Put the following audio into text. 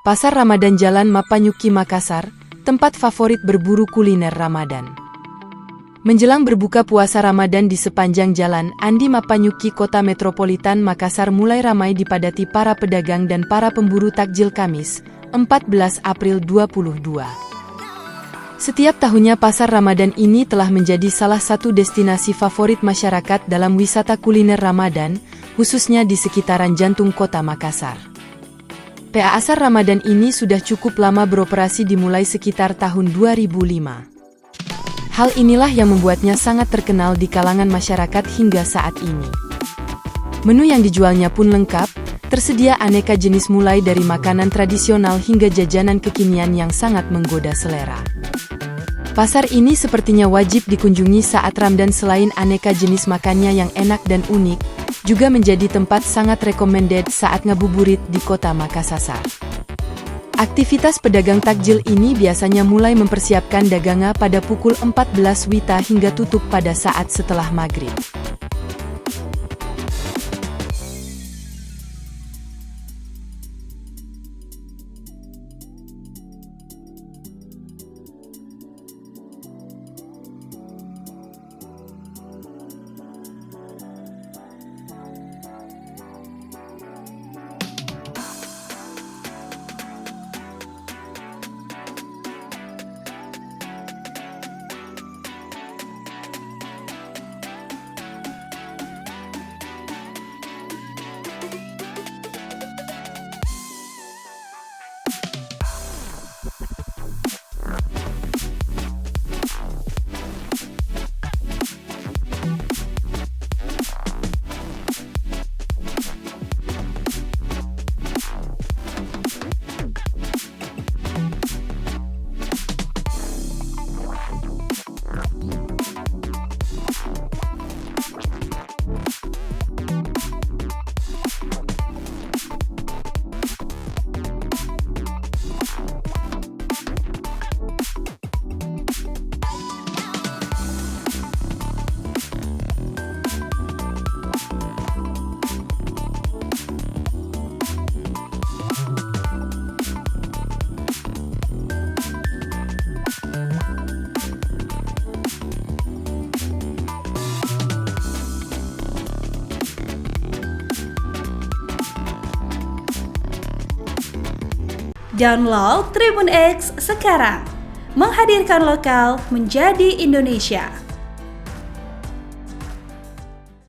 Pasar Ramadan Jalan Mapanyuki Makassar, tempat favorit berburu kuliner Ramadan. Menjelang berbuka puasa Ramadan di sepanjang jalan Andi Mapanyuki Kota Metropolitan Makassar mulai ramai dipadati para pedagang dan para pemburu takjil Kamis, 14 April 2022. Setiap tahunnya pasar Ramadan ini telah menjadi salah satu destinasi favorit masyarakat dalam wisata kuliner Ramadan, khususnya di sekitaran jantung kota Makassar. Pasar Ramadan ini sudah cukup lama beroperasi dimulai sekitar tahun 2005. Hal inilah yang membuatnya sangat terkenal di kalangan masyarakat hingga saat ini. Menu yang dijualnya pun lengkap, tersedia aneka jenis mulai dari makanan tradisional hingga jajanan kekinian yang sangat menggoda selera. Pasar ini sepertinya wajib dikunjungi saat Ramadan. Selain aneka jenis makannya yang enak dan unik, juga menjadi tempat sangat recommended saat ngabuburit di kota Makassar. Aktivitas pedagang takjil ini biasanya mulai mempersiapkan dagangan pada pukul 14 WITA hingga tutup pada saat setelah maghrib. Download Tribun X sekarang, menghadirkan lokal menjadi Indonesia.